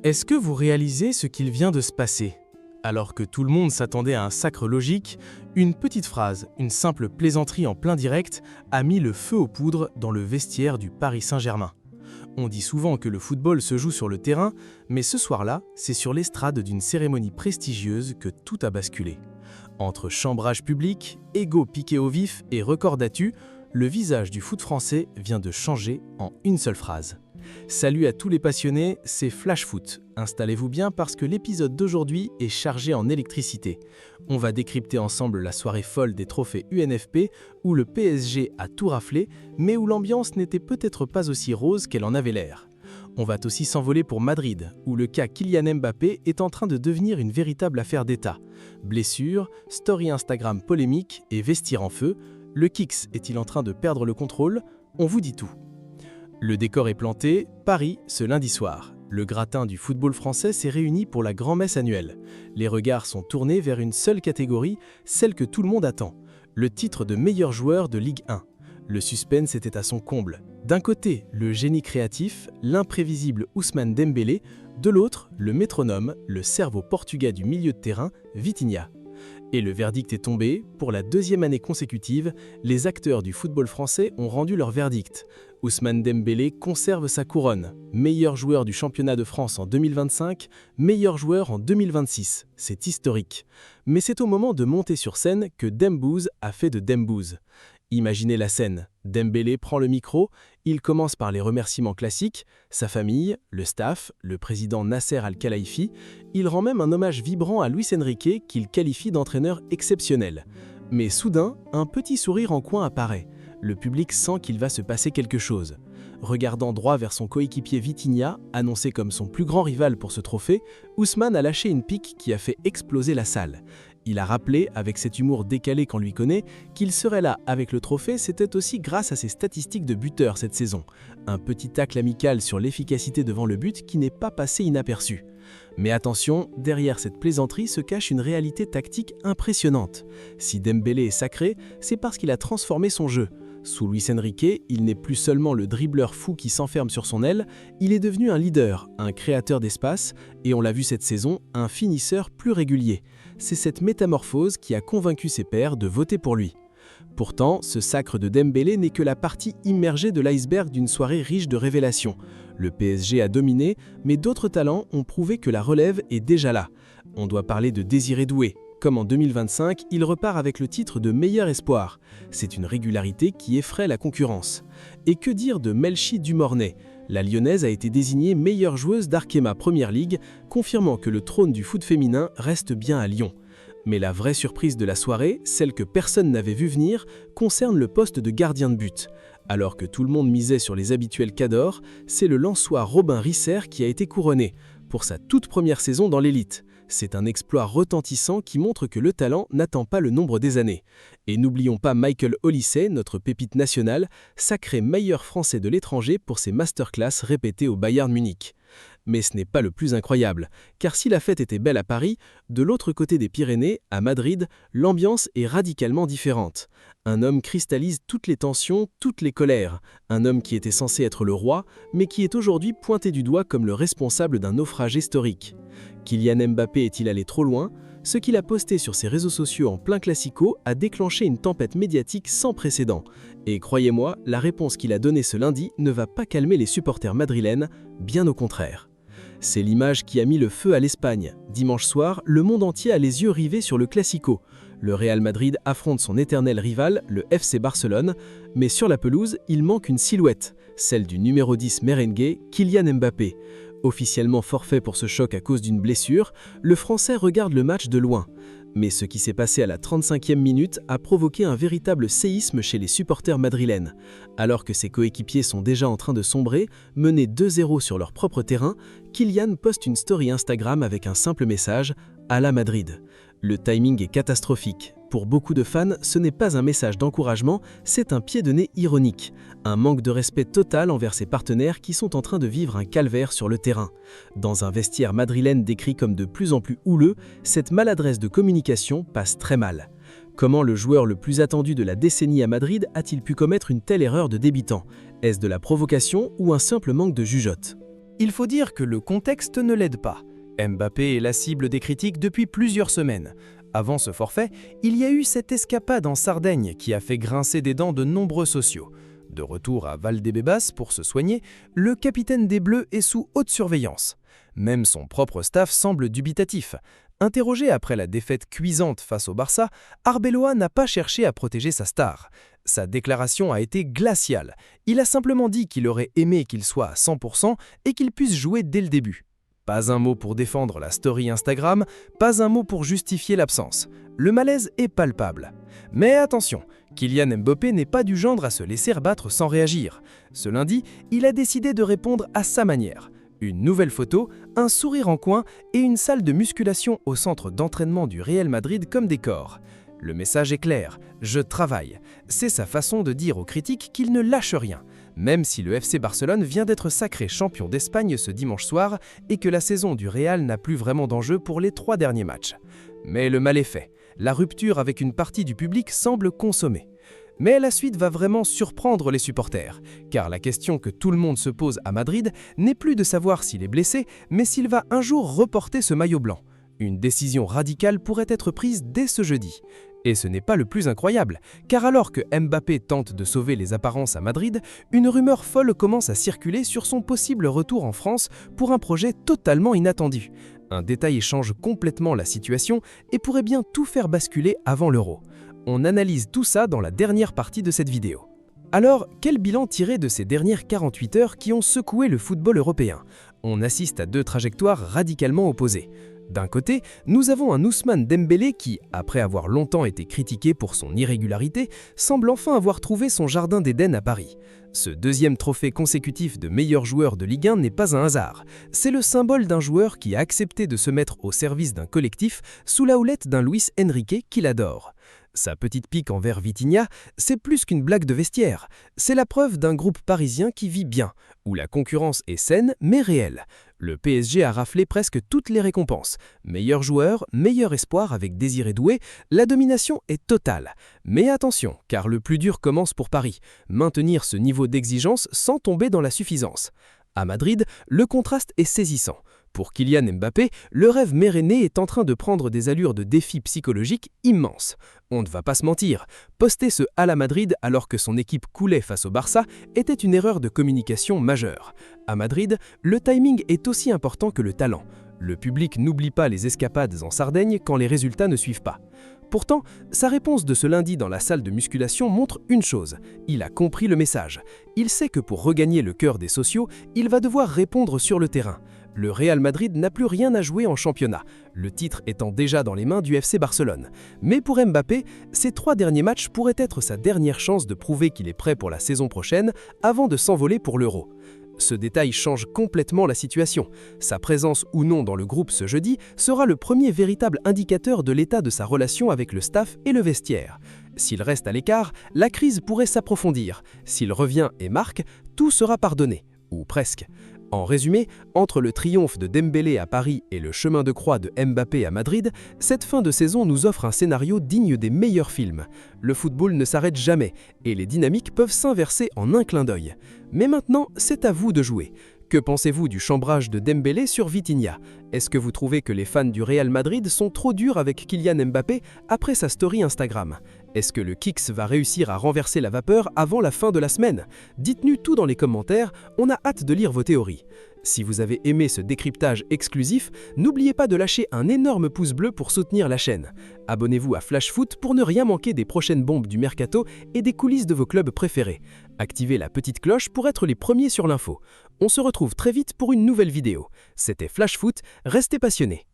Est-ce que vous réalisez ce qu'il vient de se passer? Alors que tout le monde s'attendait à un sacre logique, une petite phrase, une simple plaisanterie en plein direct, a mis le feu aux poudres dans le vestiaire du Paris Saint-Germain. On dit souvent que le football se joue sur le terrain, mais ce soir-là, c'est sur l'estrade d'une cérémonie prestigieuse que tout a basculé. Entre chambrage public, ego piqué au vif et record d'atu, le visage du foot français vient de changer en une seule phrase. Salut à tous les passionnés, c'est Flash Foot. Installez-vous bien parce que l'épisode d'aujourd'hui est chargé en électricité. On va décrypter ensemble la soirée folle des trophées UNFP où le PSG a tout raflé, mais où l'ambiance n'était peut-être pas aussi rose qu'elle en avait l'air. On va aussi s'envoler pour Madrid, où le cas Kylian Mbappé est en train de devenir une véritable affaire d'État. Blessures, story Instagram polémique et vestiaire en feu, le Kicks est-il en train de perdre le contrôle? On vous dit tout. Le décor est planté, Paris, ce lundi soir. Le gratin du football français s'est réuni pour la grand-messe annuelle. Les regards sont tournés vers une seule catégorie, celle que tout le monde attend, le titre de meilleur joueur de Ligue 1. Le suspense était à son comble. D'un côté, le génie créatif, l'imprévisible Ousmane Dembélé, de l'autre, le métronome, le cerveau portugais du milieu de terrain, Vitinha. Et le verdict est tombé, pour la deuxième année consécutive, les acteurs du football français ont rendu leur verdict. Ousmane Dembélé conserve sa couronne, meilleur joueur du championnat de France en 2025, meilleur joueur en 2026, c'est historique. Mais c'est au moment de monter sur scène que Dembouz a fait de Dembouz. Imaginez la scène, Dembélé prend le micro, il commence par les remerciements classiques, sa famille, le staff, le président Nasser Al-Khelaifi, il rend même un hommage vibrant à Luis Enrique qu'il qualifie d'entraîneur exceptionnel. Mais soudain, un petit sourire en coin apparaît. Le public sent qu'il va se passer quelque chose. Regardant droit vers son coéquipier Vitinha, annoncé comme son plus grand rival pour ce trophée, Ousmane a lâché une pique qui a fait exploser la salle. Il a rappelé, avec cet humour décalé qu'on lui connaît, qu'il serait là avec le trophée, c'était aussi grâce à ses statistiques de buteur cette saison. Un petit tacle amical sur l'efficacité devant le but qui n'est pas passé inaperçu. Mais attention, derrière cette plaisanterie se cache une réalité tactique impressionnante. Si Dembélé est sacré, c'est parce qu'il a transformé son jeu. Sous Luis Enrique, il n'est plus seulement le dribbleur fou qui s'enferme sur son aile, il est devenu un leader, un créateur d'espace, et on l'a vu cette saison, un finisseur plus régulier. C'est cette métamorphose qui a convaincu ses pairs de voter pour lui. Pourtant, ce sacre de Dembélé n'est que la partie immergée de l'iceberg d'une soirée riche de révélations. Le PSG a dominé, mais d'autres talents ont prouvé que la relève est déjà là. On doit parler de Désiré Doué. Comme en 2025, il repart avec le titre de meilleur espoir. C'est une régularité qui effraie la concurrence. Et que dire de Melchi Dumornay? La Lyonnaise a été désignée meilleure joueuse d'Arkema Premier League, confirmant que le trône du foot féminin reste bien à Lyon. Mais la vraie surprise de la soirée, celle que personne n'avait vu venir, concerne le poste de gardien de but. Alors que tout le monde misait sur les habituels cadors, c'est le Lensois Robin Risser qui a été couronné, pour sa toute première saison dans l'élite. C'est un exploit retentissant qui montre que le talent n'attend pas le nombre des années. Et n'oublions pas Michael Olise, notre pépite nationale, sacré meilleur français de l'étranger pour ses masterclass répétées au Bayern Munich. Mais ce n'est pas le plus incroyable, car si la fête était belle à Paris, de l'autre côté des Pyrénées, à Madrid, l'ambiance est radicalement différente. Un homme cristallise toutes les tensions, toutes les colères. Un homme qui était censé être le roi, mais qui est aujourd'hui pointé du doigt comme le responsable d'un naufrage historique. Kylian Mbappé est-il allé trop loin? Ce qu'il a posté sur ses réseaux sociaux en plein classico a déclenché une tempête médiatique sans précédent. Et croyez-moi, la réponse qu'il a donnée ce lundi ne va pas calmer les supporters madrilènes, bien au contraire. C'est l'image qui a mis le feu à l'Espagne. Dimanche soir, le monde entier a les yeux rivés sur le classico. Le Real Madrid affronte son éternel rival, le FC Barcelone, mais sur la pelouse, il manque une silhouette, celle du numéro 10 merengue, Kylian Mbappé. Officiellement forfait pour ce choc à cause d'une blessure, le Français regarde le match de loin. Mais ce qui s'est passé à la 35e minute a provoqué un véritable séisme chez les supporters madrilènes. Alors que ses coéquipiers sont déjà en train de sombrer, menés 2-0 sur leur propre terrain, Kylian poste une story Instagram avec un simple message « à la Madrid ». Le timing est catastrophique. Pour beaucoup de fans, ce n'est pas un message d'encouragement, c'est un pied de nez ironique. Un manque de respect total envers ses partenaires qui sont en train de vivre un calvaire sur le terrain. Dans un vestiaire madrilène décrit comme de plus en plus houleux, cette maladresse de communication passe très mal. Comment le joueur le plus attendu de la décennie à Madrid a-t-il pu commettre une telle erreur de débutant? Est-ce de la provocation ou un simple manque de jugeote? Il faut dire que le contexte ne l'aide pas. Mbappé est la cible des critiques depuis plusieurs semaines. Avant ce forfait, il y a eu cette escapade en Sardaigne qui a fait grincer des dents de nombreux sociaux. De retour à Valdebebas pour se soigner, le capitaine des Bleus est sous haute surveillance. Même son propre staff semble dubitatif. Interrogé après la défaite cuisante face au Barça, Arbeloa n'a pas cherché à protéger sa star. Sa déclaration a été glaciale. Il a simplement dit qu'il aurait aimé qu'il soit à 100% et qu'il puisse jouer dès le début. Pas un mot pour défendre la story Instagram, pas un mot pour justifier l'absence. Le malaise est palpable. Mais attention, Kylian Mbappé n'est pas du genre à se laisser abattre sans réagir. Ce lundi, il a décidé de répondre à sa manière. Une nouvelle photo, un sourire en coin et une salle de musculation au centre d'entraînement du Real Madrid comme décor. Le message est clair, je travaille. C'est sa façon de dire aux critiques qu'il ne lâche rien. Même si le FC Barcelone vient d'être sacré champion d'Espagne ce dimanche soir et que la saison du Real n'a plus vraiment d'enjeu pour les 3 derniers matchs. Mais le mal est fait. La rupture avec une partie du public semble consommée. Mais la suite va vraiment surprendre les supporters, car la question que tout le monde se pose à Madrid n'est plus de savoir s'il est blessé, mais s'il va un jour reporter ce maillot blanc. Une décision radicale pourrait être prise dès ce jeudi. Et ce n'est pas le plus incroyable, car alors que Mbappé tente de sauver les apparences à Madrid, une rumeur folle commence à circuler sur son possible retour en France pour un projet totalement inattendu. Un détail change complètement la situation et pourrait bien tout faire basculer avant l'Euro. On analyse tout ça dans la dernière partie de cette vidéo. Alors, quel bilan tirer de ces dernières 48 heures qui ont secoué le football européen? On assiste à 2 trajectoires radicalement opposées. D'un côté, nous avons un Ousmane Dembélé qui, après avoir longtemps été critiqué pour son irrégularité, semble enfin avoir trouvé son jardin d'Éden à Paris. Ce deuxième trophée consécutif de meilleur joueur de Ligue 1 n'est pas un hasard. C'est le symbole d'un joueur qui a accepté de se mettre au service d'un collectif sous la houlette d'un Luis Enrique qu'il adore. Sa petite pique envers Vitinha, c'est plus qu'une blague de vestiaire. C'est la preuve d'un groupe parisien qui vit bien, où la concurrence est saine mais réelle. Le PSG a raflé presque toutes les récompenses. Meilleur joueur, meilleur espoir avec Désiré Doué, la domination est totale. Mais attention, car le plus dur commence pour Paris. Maintenir ce niveau d'exigence sans tomber dans la suffisance. À Madrid, le contraste est saisissant. Pour Kylian Mbappé, le rêve méréné est en train de prendre des allures de défi psychologique immenses. On ne va pas se mentir, poster ce « à la Madrid » alors que son équipe coulait face au Barça était une erreur de communication majeure. À Madrid, le timing est aussi important que le talent. Le public n'oublie pas les escapades en Sardaigne quand les résultats ne suivent pas. Pourtant, sa réponse de ce lundi dans la salle de musculation montre une chose. Il a compris le message. Il sait que pour regagner le cœur des sociaux, il va devoir répondre sur le terrain. Le Real Madrid n'a plus rien à jouer en championnat, le titre étant déjà dans les mains du FC Barcelone. Mais pour Mbappé, ces 3 derniers matchs pourraient être sa dernière chance de prouver qu'il est prêt pour la saison prochaine avant de s'envoler pour l'Euro. Ce détail change complètement la situation. Sa présence ou non dans le groupe ce jeudi sera le premier véritable indicateur de l'état de sa relation avec le staff et le vestiaire. S'il reste à l'écart, la crise pourrait s'approfondir. S'il revient et marque, tout sera pardonné, ou presque. En résumé, entre le triomphe de Dembélé à Paris et le chemin de croix de Mbappé à Madrid, cette fin de saison nous offre un scénario digne des meilleurs films. Le football ne s'arrête jamais et les dynamiques peuvent s'inverser en un clin d'œil. Mais maintenant, c'est à vous de jouer. Que pensez-vous du chambrage de Dembélé sur Vitinha? Est-ce que vous trouvez que les fans du Real Madrid sont trop durs avec Kylian Mbappé après sa story Instagram? Est-ce que le Kicks va réussir à renverser la vapeur avant la fin de la semaine? Dites-nous tout dans les commentaires, on a hâte de lire vos théories. Si vous avez aimé ce décryptage exclusif, n'oubliez pas de lâcher un énorme pouce bleu pour soutenir la chaîne. Abonnez-vous à Flash Foot pour ne rien manquer des prochaines bombes du mercato et des coulisses de vos clubs préférés. Activez la petite cloche pour être les premiers sur l'info. On se retrouve très vite pour une nouvelle vidéo. C'était Flash Foot, restez passionnés.